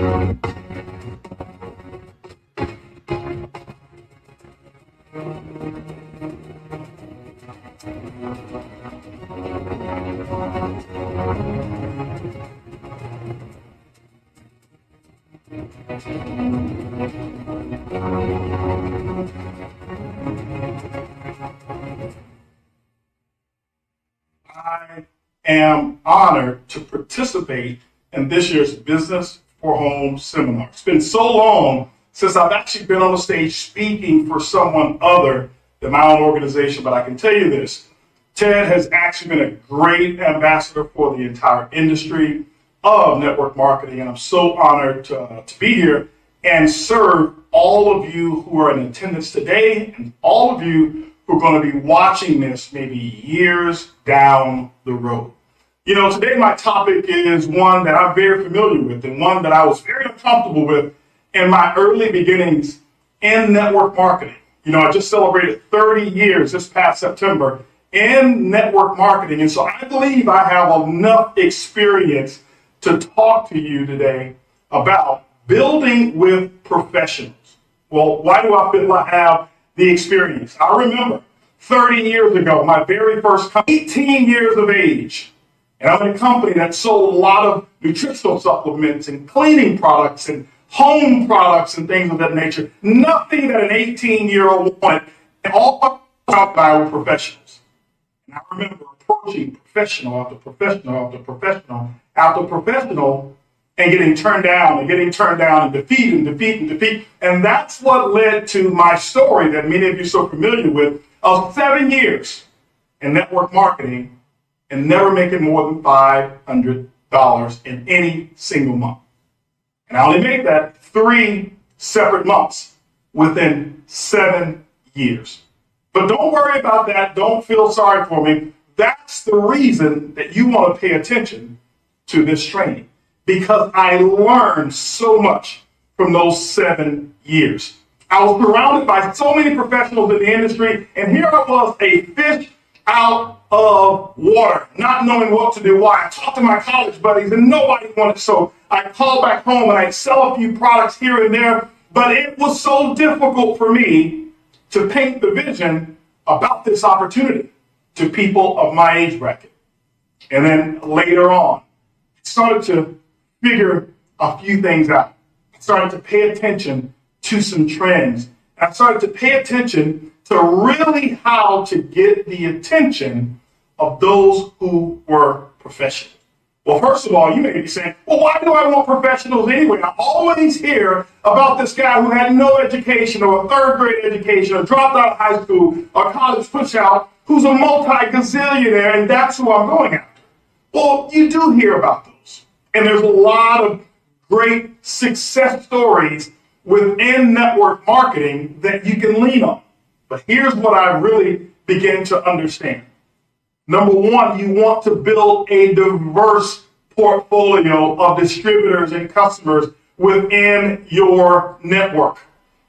I am honored to participate in this year's Business for Home seminar. It's been so long since I've actually been on the stage speaking for someone other than my own organization, but I can tell you this, Ted has actually been a great ambassador for the entire industry of network marketing, and I'm so honored to be here and serve all of you who are in attendance today and all of you who are going to be watching this maybe years down the road. You know, today my topic is one that I'm very familiar with and one that I was very uncomfortable with in my early beginnings in network marketing. You know, I just celebrated 30 years this past September in network marketing, and so I believe I have enough experience to talk to you today about building with professionals. Well, why do I feel I have the experience? I remember 30 years ago, my very first company, 18 years of age, and I'm in a company that sold a lot of nutritional supplements and cleaning products and home products and things of that nature. Nothing that an 18-year-old wanted, and all about by were professionals. And I remember approaching professional after professional after professional after professional and getting turned down and getting turned down and defeat and defeat and defeat. And that's what led to my story that many of you are so familiar with of 7 years in network marketing and never making more than $500 in any single month. And I only made that 3 separate months within 7 years. But don't worry about that. Don't feel sorry for me. That's the reason that you want to pay attention to this training, because I learned so much from those 7 years. I was surrounded by so many professionals in the industry, and here I was, a fish out of water, not knowing what to do. Why? I talked to my college buddies and nobody wanted, so I called back home and I'd sell a few products here and there, but it was so difficult for me to paint the vision about this opportunity to people of my age bracket. And then later on, I started to figure a few things out. I started to pay attention to some trends. And I started to pay attention to really how to get the attention of those who were professionals. Well, first of all, you may be saying, well, why do I want professionals anyway? I always hear about this guy who had no education or a third grade education or dropped out of high school or college push out, who's a multi-gazillionaire, and that's who I'm going after. Well, you do hear about those. And there's a lot of great success stories within network marketing that you can lean on. But here's what I really began to understand. Number one, you want to build a diverse portfolio of distributors and customers within your network.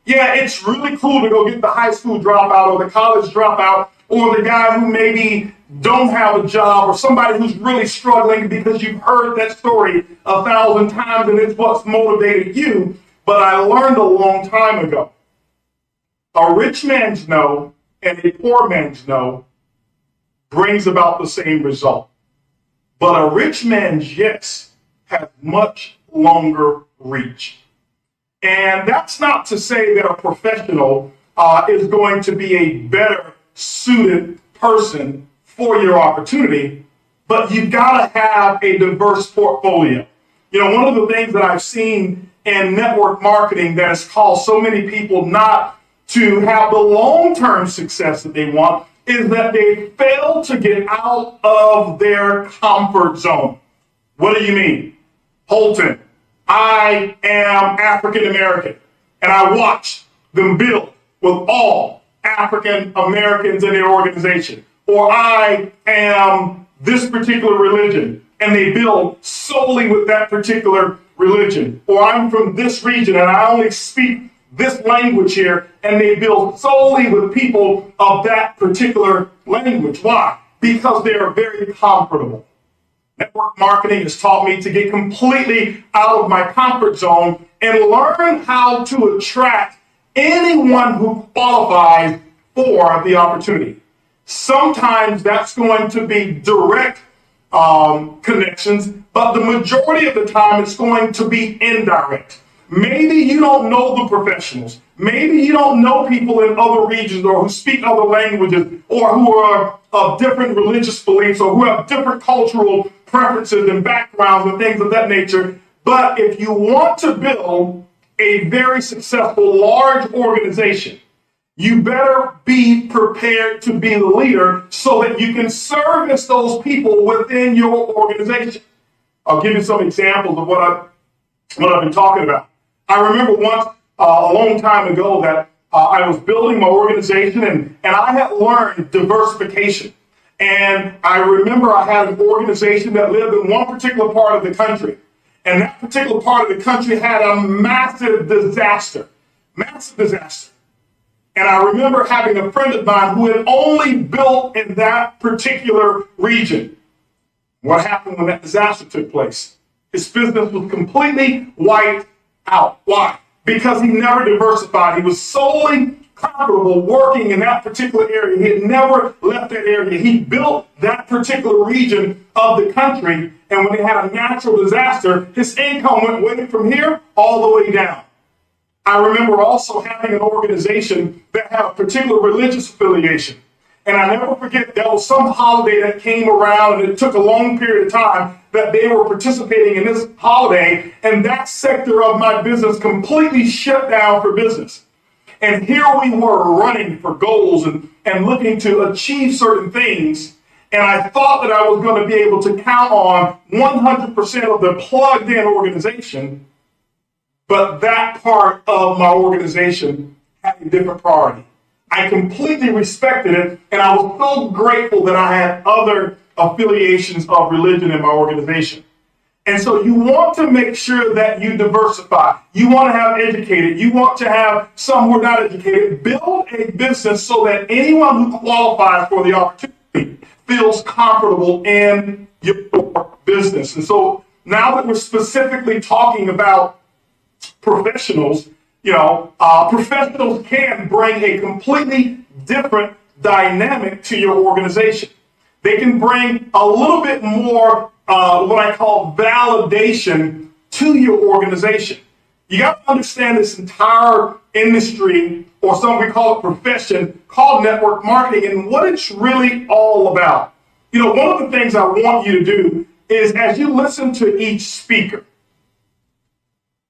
Yeah, it's really cool to go get the high school dropout or the college dropout or the guy who maybe don't have a job or somebody who's really struggling because you've heard that story 1,000 times and it's what's motivated you. But I learned a long time ago, a rich man's no and a poor man's no brings about the same result. But a rich man's yes has much longer reach. And that's not to say that a professional is going to be a better suited person for your opportunity, but you've got to have a diverse portfolio. You know, one of the things that I've seen in network marketing that has caused so many people not to have the long-term success that they want is that they fail to get out of their comfort zone. What do you mean? Holton, I am African American, and I watch them build with all African Americans in their organization. Or I am this particular religion, and they build solely with that particular religion. Or I'm from this region, and I only speak this language here, and they build solely with people of that particular language. Why? Because they are very comfortable. Network marketing has taught me to get completely out of my comfort zone and learn how to attract anyone who qualifies for the opportunity. Sometimes that's going to be direct connections, but the majority of the time it's going to be indirect. Maybe you don't know the professionals. Maybe you don't know people in other regions or who speak other languages or who are of different religious beliefs or who have different cultural preferences and backgrounds and things of that nature. But if you want to build a very successful, large organization, you better be prepared to be the leader so that you can service those people within your organization. I'll give you some examples of what I've been talking about. I remember once a long time ago that I was building my organization and I had learned diversification. And I remember I had an organization that lived in one particular part of the country. And that particular part of the country had a massive disaster. And I remember having a friend of mine who had only built in that particular region. What happened when that disaster took place? His business was completely wiped out. Why? Because he never diversified. He was solely comfortable working in that particular area. He had never left that area. He built that particular region of the country. And when they had a natural disaster, his income went way from here all the way down. I remember also having an organization that had a particular religious affiliation. And I never forget, there was some holiday that came around and it took a long period of time that they were participating in this holiday. And that sector of my business completely shut down for business. And here we were running for goals and looking to achieve certain things. And I thought that I was going to be able to count on 100% of the plugged in organization. But that part of my organization had a different priority. I completely respected it, and I was so grateful that I had other affiliations of religion in my organization. And so you want to make sure that you diversify. You want to have educated. You want to have some who are not educated. Build a business so that anyone who qualifies for the opportunity feels comfortable in your business. And so now that we're specifically talking about professionals, professionals can bring a completely different dynamic to your organization. They can bring a little bit more what I call validation to your organization. You got to understand this entire industry, or some we call it profession, called network marketing, and what it's really all about. One of the things I want you to do is, as you listen to each speaker,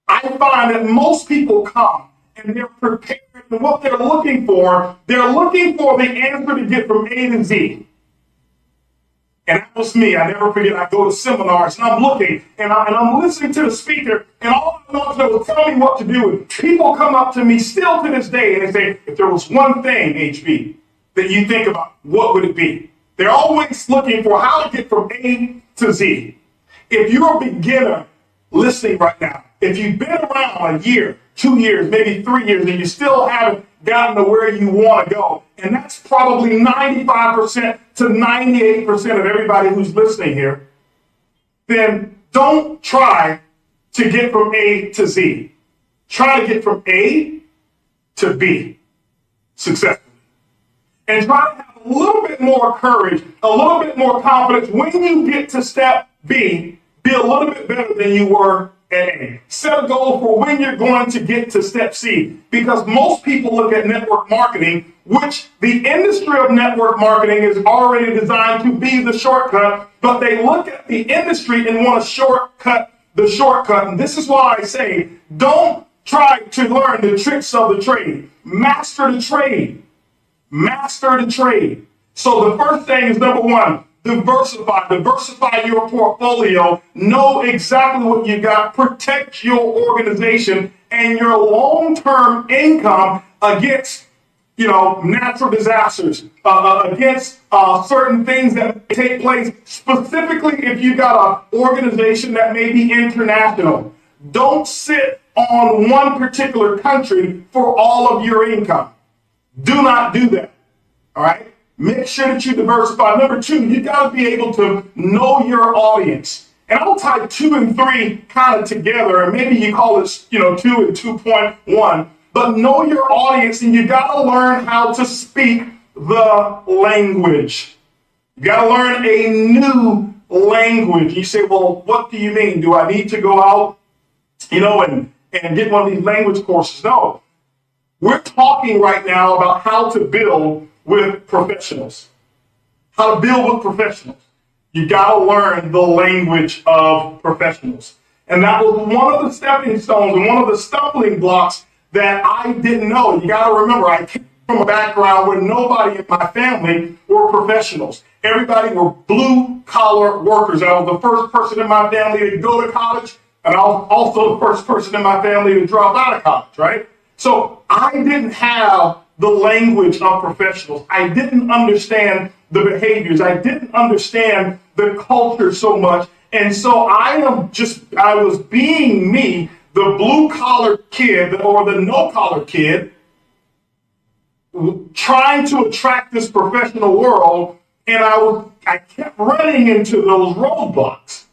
I find that most people come and they're prepared, and what they're looking for the answer to get from A to Z. And that was me. I never forget, I go to seminars and I'm looking and I'm listening to the speaker, and all I want to do is tell me what to do. And people come up to me still to this day and they say, if there was one thing, HB, that you think about, what would it be? They're always looking for how to get from A to Z. If you're a beginner listening right now, if you've been around a year, 2 years, maybe 3 years, and you still haven't gotten to where you want to go, and that's probably 95% to 98% of everybody who's listening here, then don't try to get from A to Z. Try to get from A to B successfully. And try to have a little bit more courage, a little bit more confidence when you get to step B. Be a little bit better than you were at A. Set a goal for when you're going to get to step C, because most people look at network marketing, which the industry of network marketing is already designed to be the shortcut, but they look at the industry and want to shortcut the shortcut. And this is why I say, don't try to learn the tricks of the trade. Master the trade. Master the trade. So the first thing is, number one, diversify your portfolio. Know exactly what you got. Protect your organization and your long-term income against, natural disasters, against certain things that may take place. Specifically, if you got an organization that may be international, don't sit on one particular country for all of your income. Do not do that. All right. Make sure that you diversify. Number two, you got to be able to know your audience. And I'll tie 2 and 3 kind of together, and maybe you call it, 2 and 2.1. But know your audience, and you got to learn how to speak the language. You got to learn a new language. You say, well, what do you mean? Do I need to go out, and get one of these language courses? No. We're talking right now about how to build with professionals. How to build with professionals. You got to learn the language of professionals. And that was one of the stepping stones and one of the stumbling blocks that I didn't know. You got to remember, I came from a background where nobody in my family were professionals. Everybody were blue-collar workers. I was the first person in my family to go to college, and I was also the first person in my family to drop out of college, right? So I didn't have the language of professionals. I didn't understand the behaviors. I didn't understand the culture so much. And so I was being me, the blue-collar kid or the no-collar kid, trying to attract this professional world, and I kept running into those roadblocks.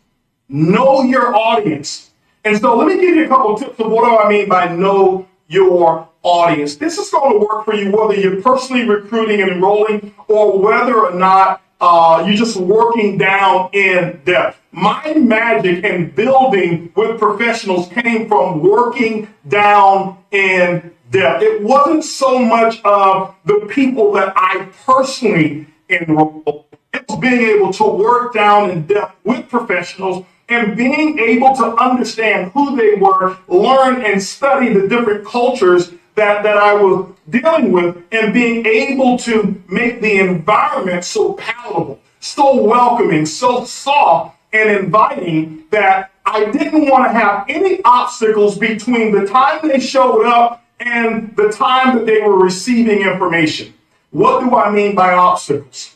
Know your audience. And so let me give you a couple of tips of what do I mean by know your audience. This is going to work for you whether you're personally recruiting and enrolling or whether or not you're just working down in depth. My magic in building with professionals came from working down in depth. It wasn't so much of the people that I personally enrolled. It was being able to work down in depth with professionals and being able to understand who they were, learn and study the different cultures that I was dealing with, and being able to make the environment so palatable, so welcoming, so soft and inviting that I didn't want to have any obstacles between the time they showed up and the time that they were receiving information. What do I mean by obstacles?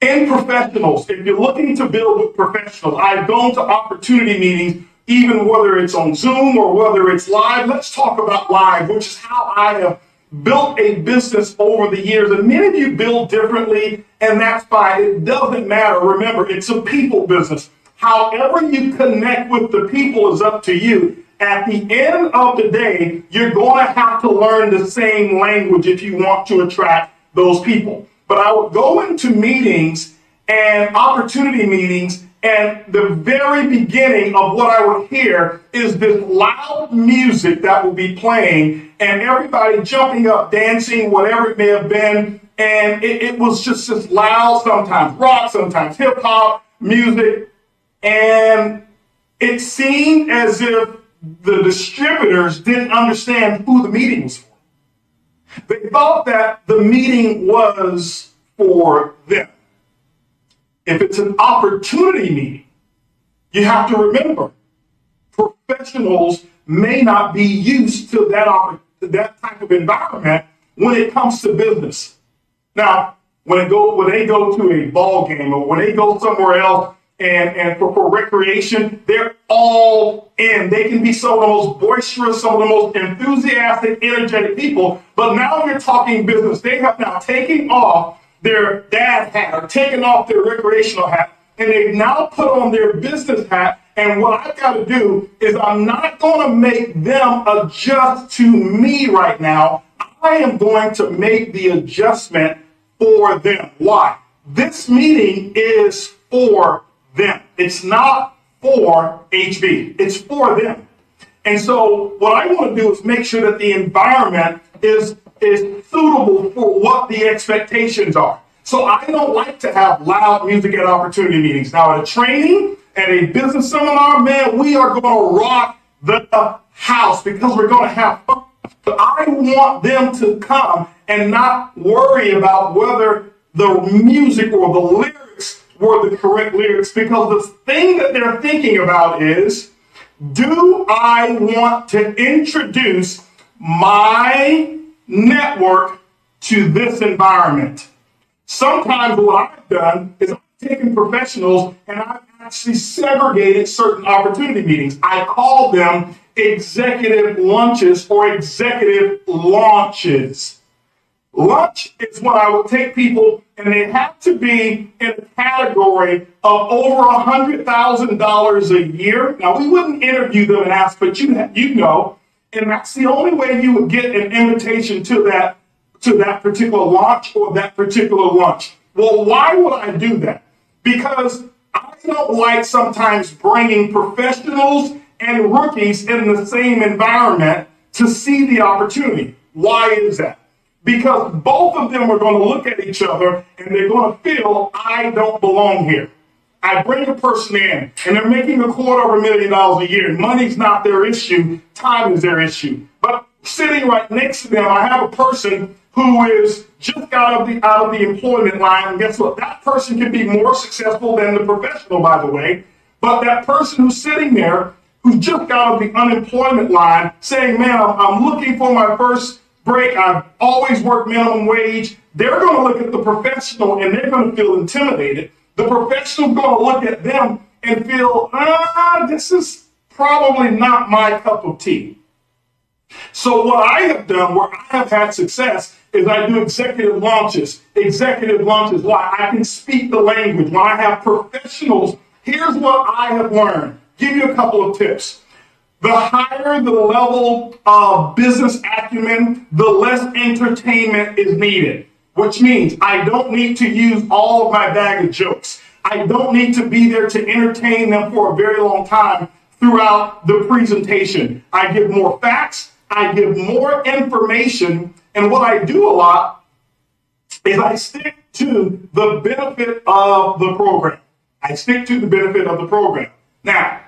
In professionals, if you're looking to build with professionals, I've gone to opportunity meetings, even whether it's on Zoom or whether it's live. Let's talk about live, which is how I have built a business over the years. And many of you build differently, and that's fine. It doesn't matter. Remember, it's a people business. However you connect with the people is up to you. At the end of the day, you're going to have to learn the same language if you want to attract those people. But I would go into meetings and opportunity meetings, and the very beginning of what I would hear is this loud music that will be playing, and everybody jumping up, dancing, whatever it may have been. And it was just this loud, sometimes rock, sometimes hip hop music. And it seemed as if the distributors didn't understand who the meeting was for. They thought that the meeting was for them. If it's an opportunity meeting, you have to remember, professionals may not be used to that type of environment when it comes to business. Now, when they go to a ball game or when they go somewhere else and for recreation, they're all in. They can be some of the most boisterous, some of the most enthusiastic, energetic people. But now you're talking business. They have now taken off their dad hat or taken off their recreational hat, and they've now put on their business hat. And what I've got to do is I'm not going to make them adjust to me right now. I am going to make the adjustment for them. Why? This meeting is for them. It's not for HB. It's for them. And so what I want to do is make sure that the environment is suitable for what the expectations are. So I don't like to have loud music at opportunity meetings. Now at a training, at a business seminar, man, we are going to rock the house because we're going to have fun. But I want them to come and not worry about whether the music or the lyrics were the correct lyrics, because the thing that they're thinking about is, do I want to introduce my network to this environment? Sometimes what I've done is I've taken professionals and I've actually segregated certain opportunity meetings. I call them executive lunches or executive launches. Lunch is when I would take people and they have to be in a category of over $100,000 a year. Now, we wouldn't interview them and ask, but you know, and that's the only way you would get an invitation to that particular launch or that particular lunch. Well, why would I do that? Because I don't like sometimes bringing professionals and rookies in the same environment to see the opportunity. Why is that? Because both of them are going to look at each other and they're going to feel, I don't belong here. I bring a person in and they're making $250,000 a year. Money's not their issue. Time is their issue. But sitting right next to them, I have a person who is just got out of the employment line. And guess what? That person can be more successful than the professional, by the way. But that person who's sitting there, who just got out of the unemployment line, saying, man, I'm looking for my first break. I've always worked minimum wage. They're going to look at the professional and they're going to feel intimidated. The professional's going to look at them and feel, this is probably not my cup of tea. So what I have done where I have had success is I do executive launches. Why? I can speak the language. When I have professionals, here's what I have learned. Give you a couple of tips. The higher the level of business acumen, the less entertainment is needed, which means I don't need to use all of my bag of jokes. I don't need to be there to entertain them for a very long time throughout the presentation. I give more facts, I give more information, and what I do a lot is I stick to the benefit of the program. Now,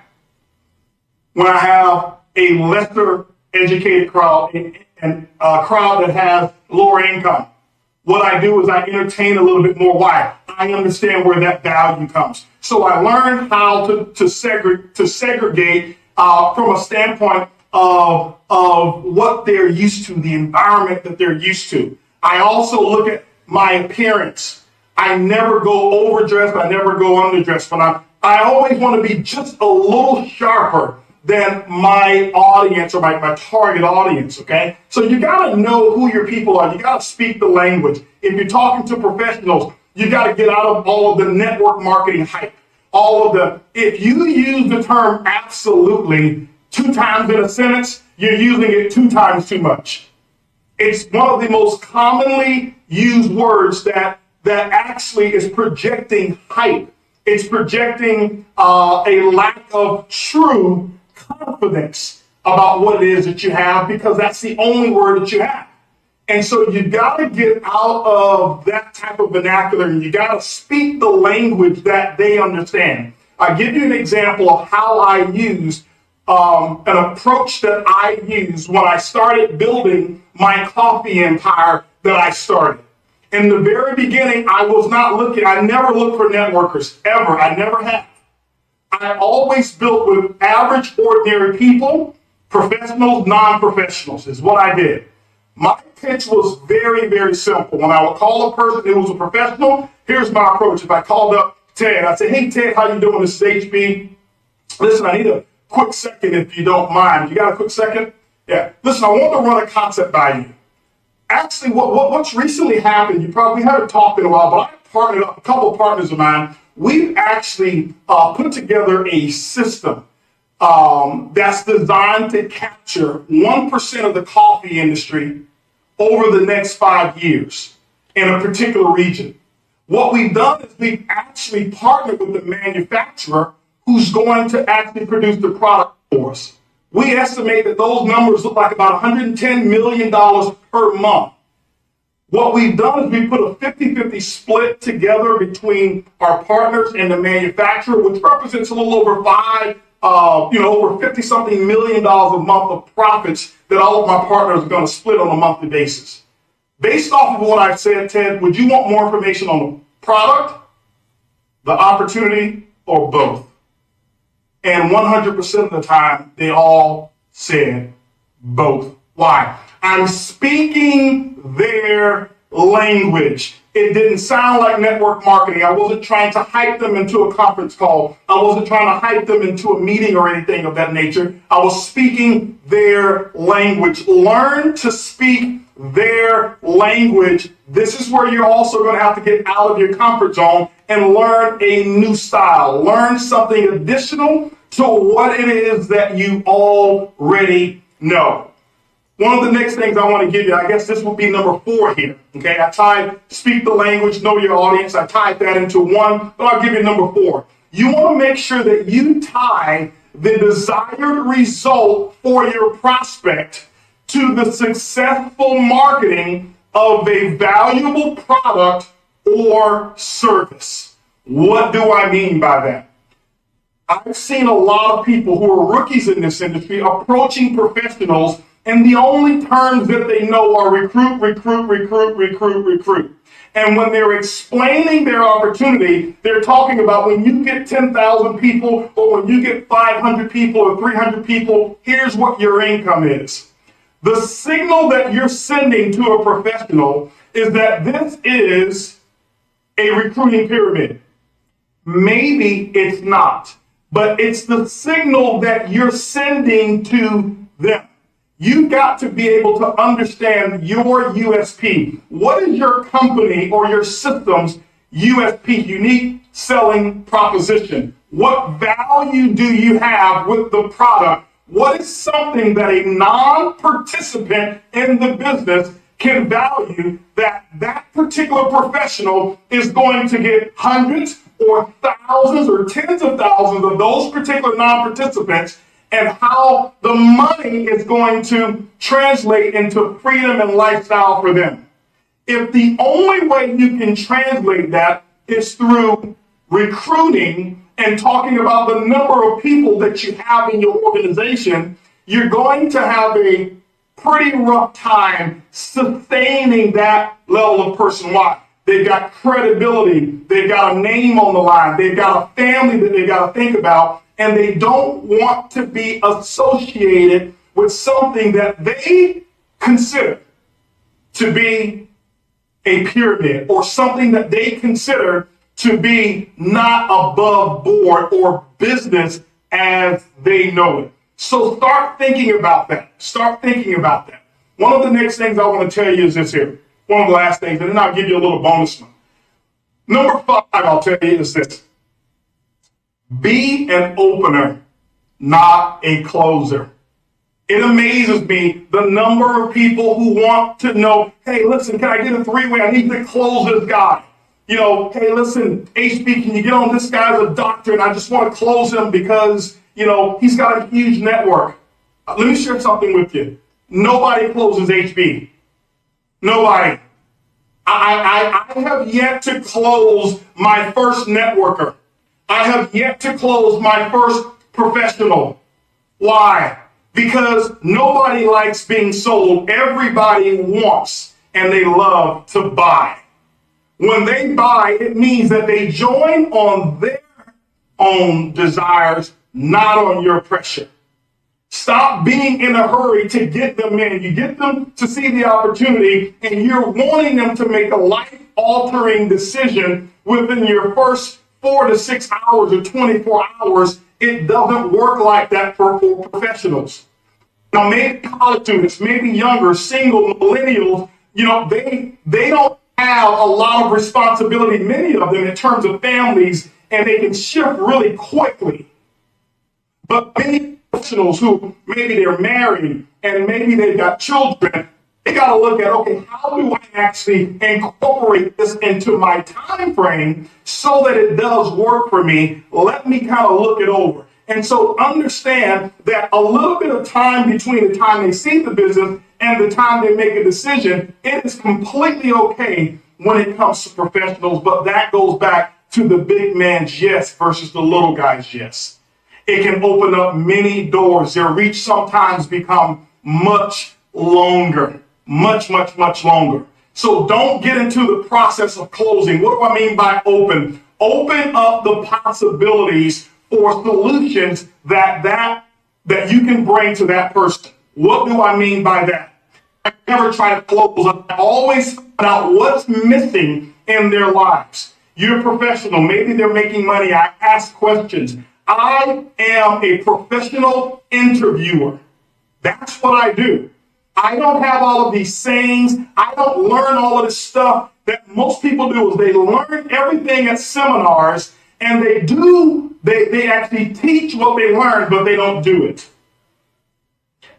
when I have a lesser educated crowd and a crowd that has lower income, what I do is I entertain a little bit more. Why? I understand where that value comes. So I learned how to segregate from a standpoint of what they're used to, the environment that they're used to. I also look at my appearance. I never go overdressed. I never go underdressed. But I always want to be just a little sharper than my audience or my target audience, okay? So you gotta know who your people are. You gotta speak the language. If you're talking to professionals, you gotta get out of all of the network marketing hype. If you use the term absolutely 2 times in a sentence, you're using it 2 times too much. It's one of the most commonly used words that actually is projecting hype. It's projecting a lack of true confidence about what it is that you have, because that's the only word that you have. And so you got to get out of that type of vernacular and you got to speak the language that they understand. I'll give you an example of how I use an approach that I used when I started building my coffee empire that I started. In the very beginning, I never looked for networkers, ever. I never have. I always built with average, ordinary people, professionals, non-professionals is what I did. My pitch was very, very simple. When I would call a person who was a professional, here's my approach. If I called up Ted, I'd say, hey, Ted, how you doing? This is HB. Listen, I need a quick second if you don't mind. You got a quick second? Yeah. Listen, I want to run a concept by you. Actually, what's recently happened, we haven't talked in a while, but I partnered up a couple of partners of mine. We've actually put together a system that's designed to capture 1% of the coffee industry over the next 5 years in a particular region. What we've done is we've actually partnered with the manufacturer who's going to actually produce the product for us. We estimate that those numbers look like about $110 million per month. What we've done is we put a 50-50 split together between our partners and the manufacturer, which represents a little over over 50-something million dollars a month of profits that all of my partners are going to split on a monthly basis. Based off of what I've said, Ted, would you want more information on the product, the opportunity, or both? And 100% of the time, they all said both. Why? I'm speaking their language. It didn't sound like network marketing. I wasn't trying to hype them into a conference call. I wasn't trying to hype them into a meeting or anything of that nature. I was speaking their language. Learn to speak their language, this is where you're also going to have to get out of your comfort zone and learn a new style, learn something additional to what it is that you already know. One of the next things I want to give you, I guess this will be number 4 here. Okay, I tied speak the language, know your audience. I tied that into one, but I'll give you number 4. You want to make sure that you tie the desired result for your prospect to the successful marketing of a valuable product or service. What do I mean by that? I've seen a lot of people who are rookies in this industry approaching professionals, and the only terms that they know are recruit, recruit, recruit, recruit, recruit. And when they're explaining their opportunity, they're talking about when you get 10,000 people or when you get 500 people or 300 people, here's what your income is. The signal that you're sending to a professional is that this is a recruiting pyramid. Maybe it's not, but it's the signal that you're sending to them. You've got to be able to understand your USP. What is your company or your system's USP, unique selling proposition? What value do you have with the product? What is something that a non-participant in the business can value that that particular professional is going to get hundreds or thousands or tens of thousands of those particular non-participants, and how the money is going to translate into freedom and lifestyle for them? If the only way you can translate that is through recruiting and talking about the number of people that you have in your organization, you're going to have a pretty rough time sustaining that level of person. Why? They've got credibility, they've got a name on the line, they've got a family that they got to think about, and they don't want to be associated with something that they consider to be a pyramid or something that they consider to be not above board or business as they know it. So start thinking about that. Start thinking about that. One of the next things I want to tell you is this here. One of the last things, and then I'll give you a little bonus one. Number 5, I'll tell you is this. Be an opener, not a closer. It amazes me the number of people who want to know, hey, listen, can I get a 3-way? I need to close this guy. You know, hey, listen, HB, can you get on this guy as a doctor? And I just want to close him because, you know, he's got a huge network. Let me share something with you. Nobody closes HB. Nobody. I have yet to close my first networker. I have yet to close my first professional. Why? Because nobody likes being sold. Everybody wants and they love to buy. When they buy, it means that they join on their own desires, not on your pressure. Stop being in a hurry to get them in. You get them to see the opportunity and you're wanting them to make a life-altering decision within your first 4 to 6 hours or 24 hours. It doesn't work like that for professionals. Now, maybe college students, maybe younger, single, millennials, you know, they don't have a lot of responsibility, many of them, in terms of families, and they can shift really quickly. But many professionals who maybe they're married and maybe they've got children, they got to look at, okay, how do I actually incorporate this into my time frame so that it does work for me? Let me kind of look it over. And so understand that a little bit of time between the time they see the business and the time they make a decision, it is completely okay when it comes to professionals, but that goes back to the big man's yes versus the little guy's yes. It can open up many doors. Their reach sometimes become much longer, much longer. So don't get into the process of closing. What do I mean by open? Open up the possibilities for solutions that you can bring to that person. What do I mean by that? I never try to close. I always find out what's missing in their lives. You're a professional. Maybe they're making money. I ask questions. I am a professional interviewer. That's what I do. I don't have all of these sayings. I don't learn all of this stuff that most people do. Is they learn everything at seminars, and they actually teach what they learn, but they don't do it.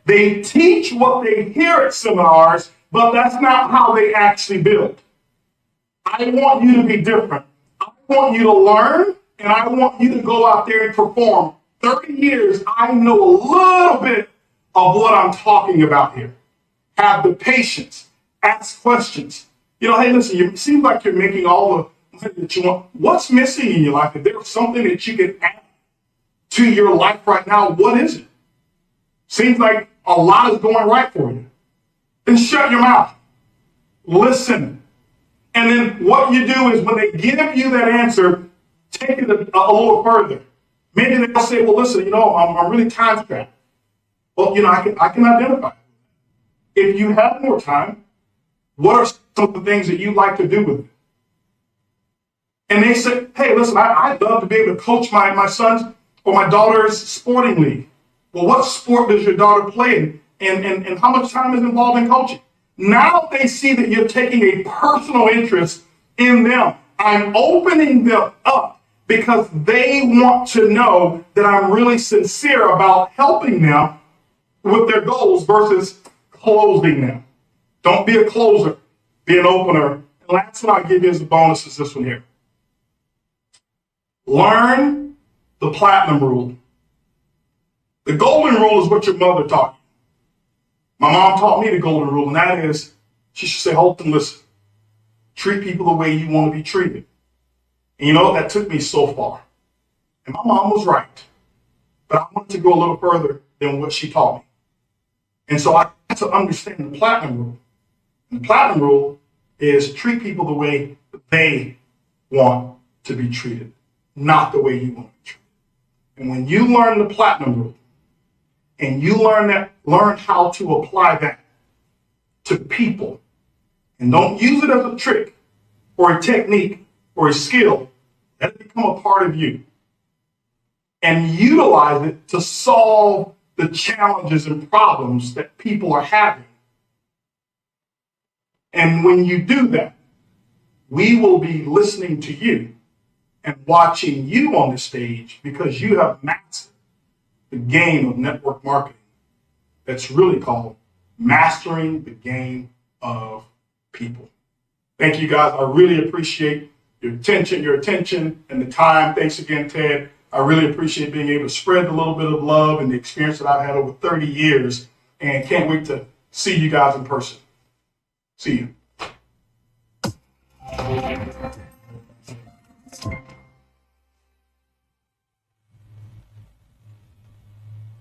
They teach what they hear at seminars, but that's not how they actually build. I want you to be different. I want you to learn, and I want you to go out there and perform. 30 years, I know a little bit of what I'm talking about here. Have the patience, ask questions. You know, hey, listen, it seems like you're making all the money that you want. What's missing in your life? If there's something that you can add to your life right now, what is it? Seems like a lot is going right for you. Then shut your mouth. Listen. And then what you do is when they give you that answer, take it a little further. Maybe they'll say, well, listen, you know, I'm really time strapped. Well, you know, I can identify. If you have more time, what are some of the things that you'd like to do with it? And they say, hey, listen, I'd love to be able to coach my son's or my daughter's sporting league. Well, what sport does your daughter play in? And how much time is involved in coaching? Now they see that you're taking a personal interest in them. I'm opening them up because they want to know that I'm really sincere about helping them with their goals versus closing them. Don't be a closer, be an opener. And last one I'll give you as a bonus is this one here. Learn the platinum rule. The golden rule is what your mother taught you. My mom taught me the golden rule, and that is, she should say, Holton, listen, treat people the way you want to be treated. And you know, that took me so far. And my mom was right. But I wanted to go a little further than what she taught me. And so I had to understand the platinum rule. And the platinum rule is treat people the way they want to be treated, not the way you want to be treated. And when you learn the platinum rule, and you learn how to apply that to people, and don't use it as a trick or a technique or a skill, let it become a part of you. And utilize it to solve the challenges and problems that people are having. And when you do that, we will be listening to you and watching you on the stage because you have mastered the game of network marketing that's really called mastering the game of people. Thank you guys. I really appreciate your attention and the time. Thanks again, Ted. I really appreciate being able to spread a little bit of love and the experience that I've had over 30 years, and can't wait to see you guys in person. See you.